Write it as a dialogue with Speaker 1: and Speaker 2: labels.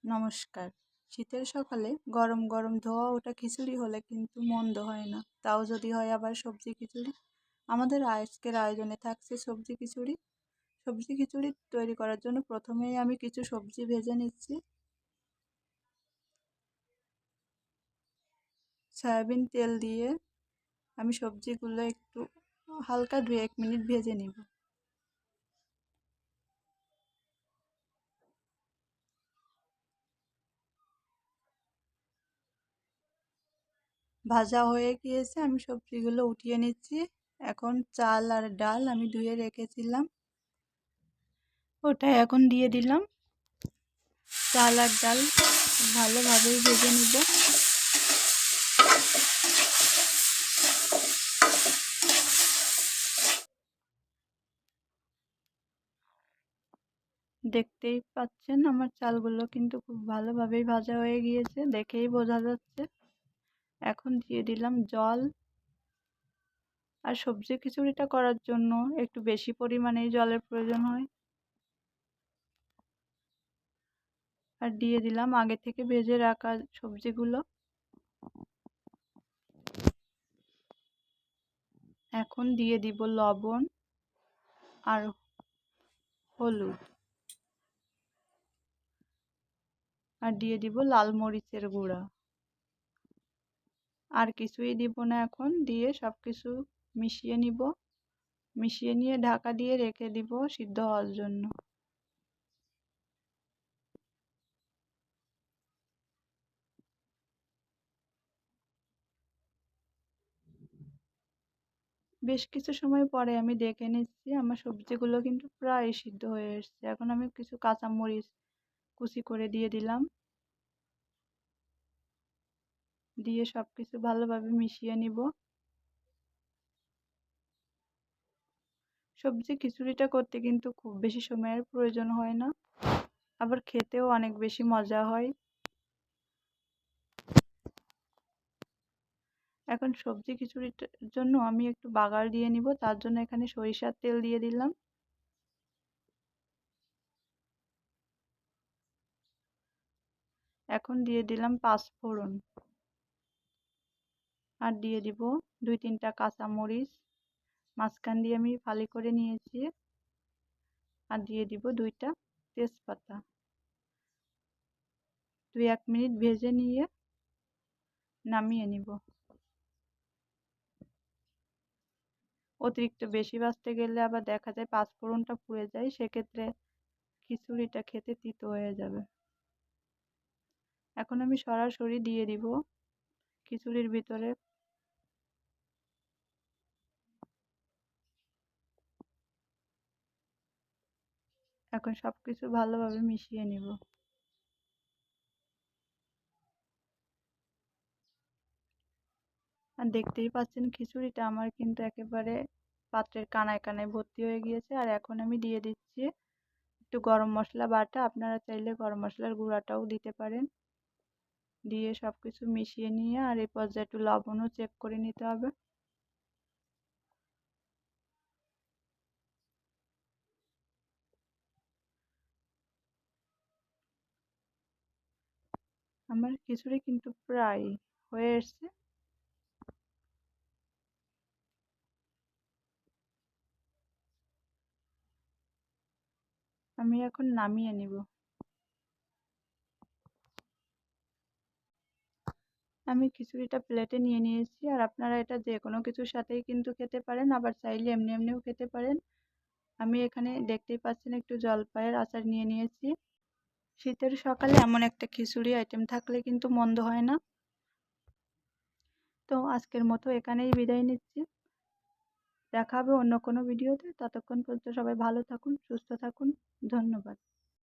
Speaker 1: নমস্কার। শীতের সকালে গরম গরম ধোয়া ওঠা খিচুড়ি হলে কিন্তু মন্দ হয় না, তাও যদি হয় আবার সবজি খিচুড়ি। আমাদের আজকের আয়োজনে থাকছে সবজি খিচুড়ি। সবজি খিচুড়ি তৈরি করার জন্য প্রথমেই আমি কিছু সবজি ভেজে নিচ্ছি। সয়াবিন তেল দিয়ে আমি সবজিগুলো একটু হালকা 2-1 মিনিট ভেজে নিব। ভাজা হয়ে গিয়েছে, আমি সবজিগুলো উঠিয়ে নিচ্ছি। এখন চাল আর ডাল আমি ধুয়ে রেখেছিলাম, ওটা এখন দিয়ে দিলাম। চাল আর ডাল ভালোভাবেই ভেজে নিব। দেখতেই পাচ্ছেন আমার চালগুলো কিন্তু খুব ভালোভাবেই ভাজা হয়ে গিয়েছে, দেখেই বোঝা যাচ্ছে। এখন দিয়ে দিলাম জল। আর সবজি খিচুড়িটা করার জন্য একটু বেশি পরিমাণেই জলের প্রয়োজন হয়। আর দিয়ে দিলাম আগে থেকে ভেজে রাখা সবজিগুলো। এখন দিয়ে দিব লবণ আর হলুদ, আর দিয়ে দিব লাল মরিচের গুঁড়া। আর কিছুই দিব না, এখন দিয়ে সবকিছু মিশিয়ে নিব। মিশিয়ে নিয়ে ঢাকা দিয়ে রেখে দিব সিদ্ধ হওয়ার জন্য। বেশ কিছু সময় পরে আমি দেখে নিচ্ছি আমার সবজিগুলো কিন্তু প্রায় সিদ্ধ হয়ে এসেছে। এখন আমি কিছু কাঁচামরিচ কুচি করে দিয়ে দিলাম, দিয়ে সবকিছু ভালোভাবে মিশিয়ে নিব। সবজি খিচুড়িটা করতে কিন্তু খুব বেশি সময়ের প্রয়োজন হয় না, আবার খেতেও অনেক বেশি মজা হয়। এখন সবজি খিচুড়িটার জন্য আমি একটু বাগার দিয়ে নিব, তার জন্য এখানে সরিষার তেল দিয়ে দিলাম। এখন দিয়ে দিলাম 5 ফোড়ন, আর দিয়ে দিব 2-3টা কাঁচামরিচ মাঝখান দিয়ে আমি ফালি করে নিয়েছি। আর দিয়ে দিব 2টা তেজপাতা। 2-1 মিনিট ভেজে নিয়ে নামিয়ে নিব। অতিরিক্ত বেশি ভাজতে গেলে আবার দেখা যায় 5 ফোড়নটা পুড়ে যায়, সেক্ষেত্রে খিচুড়িটা খেতে তিতো হয়ে যাবে। এখন আমি সরাসরি দিয়ে দিব খিচুড়ির ভিতরে। এখন সবকিছু ভালোভাবে মিশিয়ে নিব। আর দেখতেই পাচ্ছেন খিচুড়িটা আমার কিন্তু একেবারে পাত্রের কানায় কানায় ভর্তি হয়ে গিয়েছে। আর এখন আমি দিয়ে দিচ্ছি একটু গরম মশলা বাটা, আপনারা চাইলে গরম মশলার গুঁড়াটাও দিতে পারেন। দিয়ে সবকিছু মিশিয়ে নিয়ে আর এই পর্যায়ে একটু লবণও চেক করে নিতে হবে। আমার খিচুড়ি কিন্তু প্রায় হয়ে এসছে। আমি এখন নামিয়ে নিব। আমি খিচুড়িটা প্লেটে নিয়ে নিয়েছি, আর আপনারা এটা যে কোনো কিছুর সাথেই কিন্তু খেতে পারেন, আবার চাইলে এমনি এমনিও খেতে পারেন। আমি এখানে দেখতেই পাচ্ছেন একটু জলপাইয়ের আচার নিয়ে নিয়েছি। শীতের সকালে এমন একটা খিচুড়ি আইটেম থাকলে কিন্তু মন্দ হয় না। তো আজকের মতো এখানেই বিদায় নিচ্ছি। দেখা হবে অন্য কোনো ভিডিওতে। ততক্ষণ পর্যন্ত সবাই ভালো থাকুন, সুস্থ থাকুন। ধন্যবাদ।